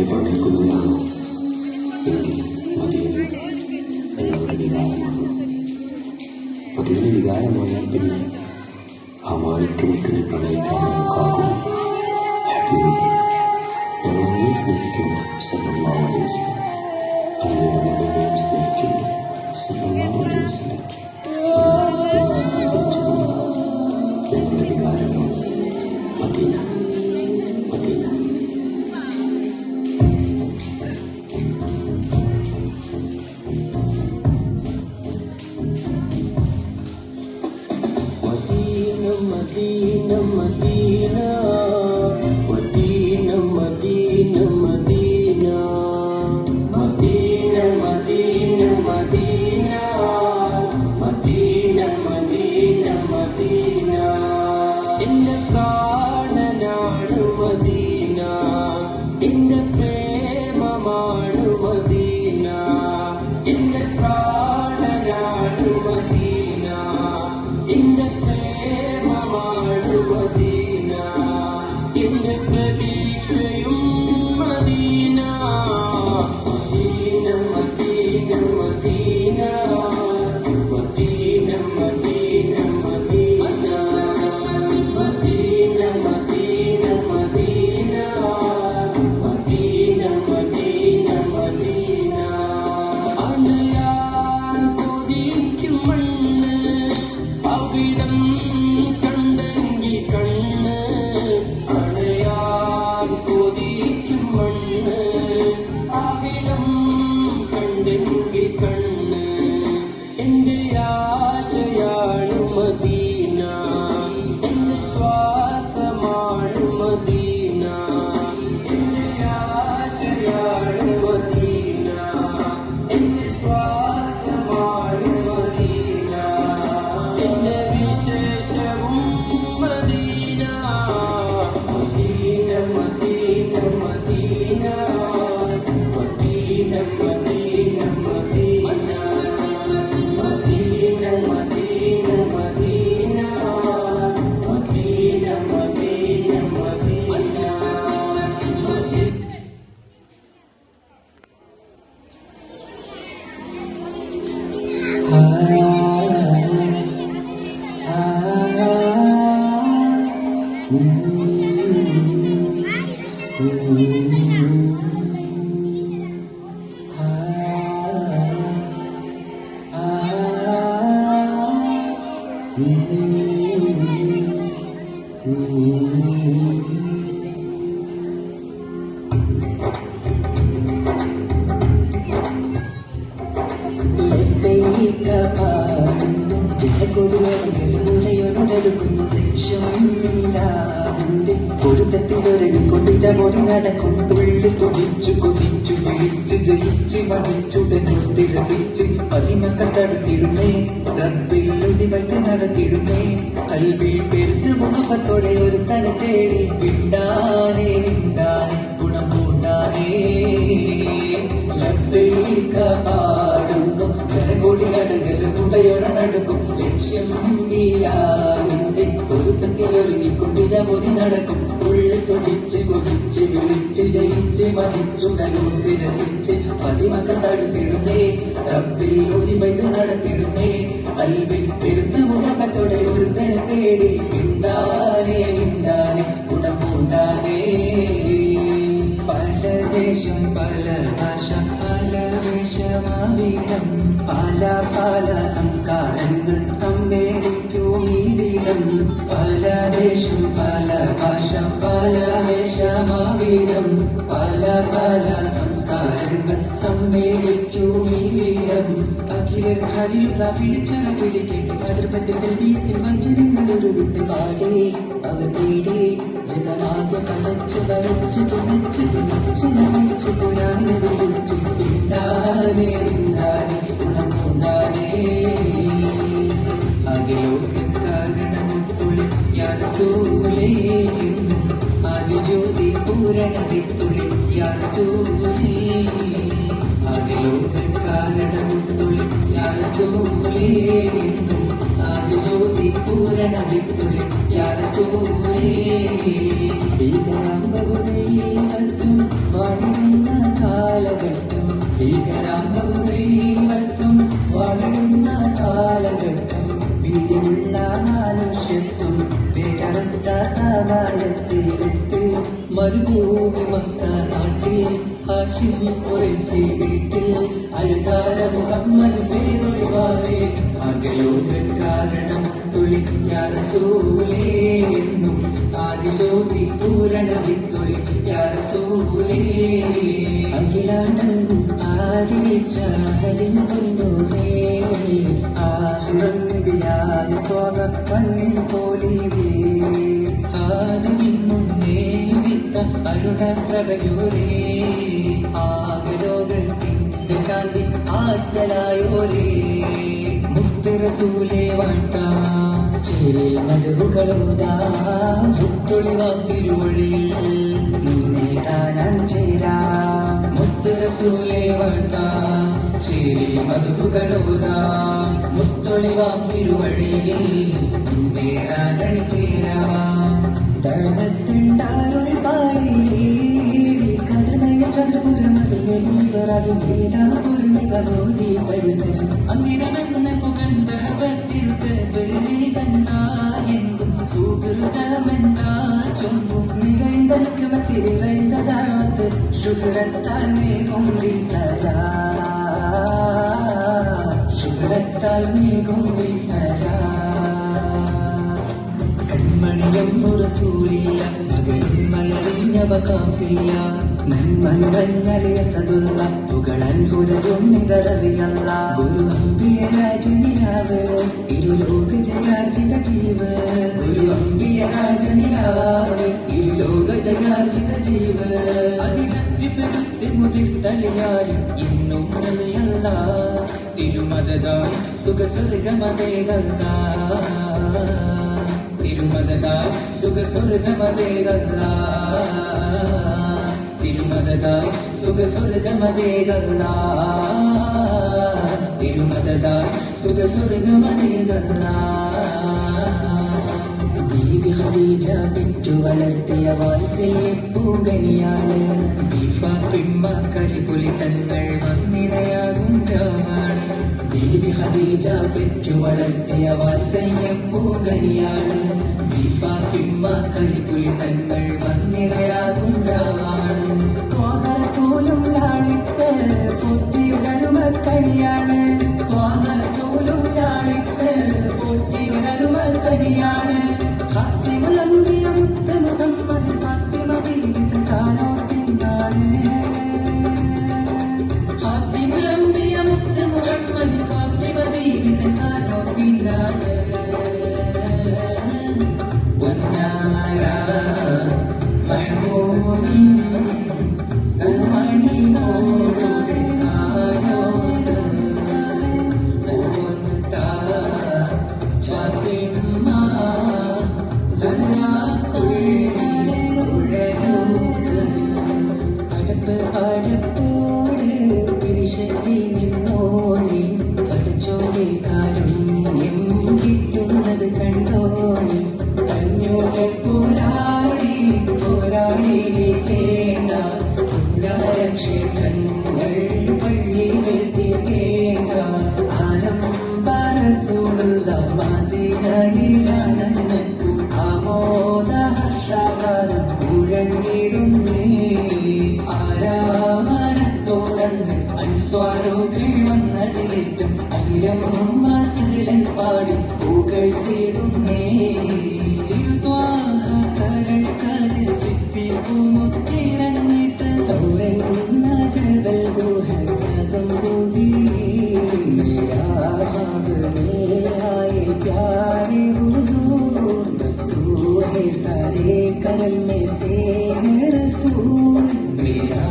പ്രണയിക്കുന്നതാണോ എങ്കിൽ മദീന ഞങ്ങളുടെ വികാരമാണ്. മദീന വികാരമായാൽ പിന്നെ ആ മാണിക്യമുത്തിനെ പ്രണയിക്കാൻ നമുക്കാകും. ഞങ്ങളെ സ്നേഹിക്കുന്നു സല്ലല്ലാഹു അലൈഹി വസല്ലം. അങ്ങനെ മദീനയെ സ്നേഹിക്കുന്നു സല്ലല്ലാഹു അലൈഹി വസല്ലം. ഞങ്ങളുടെ വികാരമാണ് Madina. Madina Madina, Madina, Madina, Madina, Madina, Madina, Madina, Madina, Madina, Madina, Madina. Inna prananaanu Madina, inna premamaanu Madina, inna prananaanu Madina, inna Madina, inna pradikshayum Madina, Madina, Madina, Madina, Madina, Madina, Madina, Madina, Madina, Madina, Madina, Madina, Madina. Anayar kodikkum mannu avidam പൊരുത്തത്തിലൊരുങ്ങിക്കൊണ്ടിച്ച നടക്കും തുള്ളി തുടിച്ചു കൊതിച്ചു പിടിച്ചു ജയിച്ച് മതിച്ചുടനുത്തി രസിച്ച് പതിമക്ക തടുത്തിടുന്നേ റബ്ബിൽ ഒടിവയ്ക്ക് നടത്തിടുന്നേ കൽവിൽ പെരുത്ത് മുഖത്തോടെ ഒരു തല തേടി വിണ്ടാനേ വിണ്ടാനേ ഗുണം പൂണ്ടാനേ ലബ്ബൈക പാടുന്നു ജനകോടി കടകലും ഉടയൊടനടുക്കും ലക്ഷ്യം നീയാകിന്റെ പൊരുത്തത്തിലൊരുങ്ങിക്കൊണ്ടിച്ച പൊതി നടക്കും ഉള്ളി തുടിച്ച് കൊതിച്ച് വിളിച്ച് ജയിച്ച് മതിച്ചുടനൂത്തി രസിച്ച് പതിമക്ക തടുത്തിടുന്നേ റബ്ബിൽ ഒളിവൈത് നടത്തിടുന്നേ കൽവിൽ പെരുത്ത മുഖത്തോടെ ഒരു തല തേടി വിണ്ടാനേ വിണ്ടാനേ ഗുണം പൂണ്ടാനേ പല ദേശം പല ഭാഷ പല വേഷമാവിടം പല പല സംസ്കാരങ്ങൾ സമ്മേളിക്കും ഈ വിടം പല ദേശം പല ഭാഷ പല വേഷമാവിടം പല പല സംസ്കാരങ്ങൾ സമ്മേളിക്കും ഈ വിടം അഖിലർ ഹരിയുള്ള പിടിച്ചറ പിടിക്കേണ്ടി അതിർപ്പത്തിൽ വീട്ടിൽ വചനങ്ങളൊരു വിട്ട് പാടേ അവർ തേടേ ജനമാകെ കടച്ച് വരച്ച് തുണച്ച് തുണച്ച് നയിച്ച് പുരാനെ വിളിച്ച് പിന്നാലെ പിന്നാലെ ഗുണമുണ്ടാനേ അകലോകക്കാരണമുത്തുള്ളി യാസൂലേ ആദിജ്യോതി പൂരണവിത്തുള്ളി യാസൂലേ അകലോകക്കാരണമുത്തുള്ളി യാസൂലേ ആദിജ്യോതി പൂരണവിത്തുള്ളി യാസൂലേ ഭീകരാം ബഹുദൈവത്തും വാണിടും ഭീകരാന്തം വളരുന്ന കാലഘട്ടം വീതിയുള്ള മനുഷ്യത്വം വേററുത്ത സമയത്തിലെത്തി മരുഭൂമി മക്ക നാട്ടിൽ ഹാഷിം ഖുറൈശി വീട്ടിൽ അയൽക്കാര മുഹമ്മദ് പേരൊഴിവാറെ അകലോക കാരണം തുളി യാ റസൂലേ എന്നും ആദിജ്യോതി പൂരണ വിത്തൊളി യാ റസൂലേ അഖിലാണ്ടൻ ആദിച്ച ഹരിൻ പൊന്നൂരേ ആഹിറൻ നബിയായ ത്വാഹ മണ്ണിൻ പോലിവേ ആദിമിൻ മുന്നേ വിത്ത അരുണപ്രഭയോരേ ആകലോകത്തിന്റെ ശാന്തി ആറ്റലായോരേ മുത്ത് റസൂലേ വാഴ്ത്താ ചേരിൽ മധുകളുതാ മുത്തൊളിവാം തിരുവഴിയിൽ നിന്നെ കാണാൻ ചേരാ മുത്ത് റസൂലേ വാഴ്ത്താ ചേരിൽ മധുകളുതാ മുത്തൊളിവാം തിരുവഴിയിൽ നിന്നെ കാണാൻ ചേരാ തഴവത്തുണ്ടാരുൾ പാരിയേ കടമയ ചതുർപുരമതിലെ നീവരാകും വേദാപൂർണികമോദി പരിതരം അന്നിരമെന്ന പുകണ്ട ഭക്തിരുത്തവരികണ്ടായെങ്കും സുഹൃതമെന്താ ചൊല്ലും നികൈന്തൽക്കുമത്തിരികൈന്തതാത്ത് ശുക്രത്താൽ നീകും സദാ ശുക്രത്താൽ നീകും സദാ കൺമണിയം റസൂലിയ മകനും മലറിഞ്ഞവ കാഫിയ നന്മണിവഞ്ഞലിയ സദുള്ള പുകളൻ പുരരും നിതറവിയല്ല ഗുരു അമ്പിയ രാജനിലാവ് ഇരുലോക ജയാർജിത ജീവ് ഗുരു അമ്പിയ രാജനിലാവ് ഇരുലോക ജയാർജിത ജീവ് അതിരറ്റി പെരുത്തി മുതിർത്തലിയാലും എന്നും നലിയല്ല തിരുമതതായി സുഖസ്വർഗമതേകല്ല തിരുമതതായി സുഖസ്വർഗമതേകല്ല തിരുമതതായി സുഖസ്വർഗമതേകല്ല തിരുമതതായി സുഖസ്വർഗമതേകല്ല ബീബി ഖദീജ പെറ്റു വളർത്തിയ വാത്സല്യപ്പൂങ്കനിയാണ് ഫാത്തിമ കരിപുലി തങ്ങൾ വന്നിരയാകും രാമാണ് ബീബി ഖദീജ പെറ്റു വളർത്തിയ വാത്സല്യപ്പൂങ്കനിയാണ് ഫാത്തിമ കരിപുലി തങ്ങൾ വന്നിരയാകും രാമാണ് ത്വാഹറസൂലും ലാളിച്ച് പൊട്ടിയുടരുമക്കനിയാണ് ത്വാഹറസൂലും ലാളിച്ച് പൊട്ടിയുടരുമക്കനിയാണ് ഫാത്തിമുൽ അംബിയ മുത്ത മുഹമ്മദ് ഫാത്തിമ ബീവി തൻകാനോ തിന്നാണ് ഫാത്തിമുൽ അംബിയ മുത്ത മുഹമ്മദ് ഫാത്തിമ ബീവി തൻകാനോ തിന്നാണ് വന്നാര മഹ്മൂദ് അൽമണി മോദുടെ കാനോട് ഓർത്ത ഫാത്തിമ അടപ്പോട് പിരിശത്തിൽ നിന്നോളി പടച്ചോടെ കാരുണ്യം കിട്ടുന്നത് കണ്ടോളി തന്നോടെ പോരാടി പോരാടി കേണ്ട ക്ഷേത്രങ്ങൾ പള്ളികൾ തീർക്കേണ്ട ആരംഭരസൂടുള്ള മദീനയിലാണ് ആമോദ ഹർഷകാരം മുഴങ്ങിടുന്നേ ആരാമനത്തോടന്ന് അൻസ്വാരോകൾ വന്നതിലേറ്റം അഖിലം മാസിലൻ പാടി പൂകൾ തേടുന്നേ തിരുത്വാഹ കരൾ കതിർ സിദ്ധിക്കുമുത്തിറങ്ങിട്ട് സൗരന്ന ജബൽ ഗുഹകം ഭൂമി मेरा ख्वाब में आए प्यारे हुजूर दस्तूर है सारे करम में से रसूल मेरा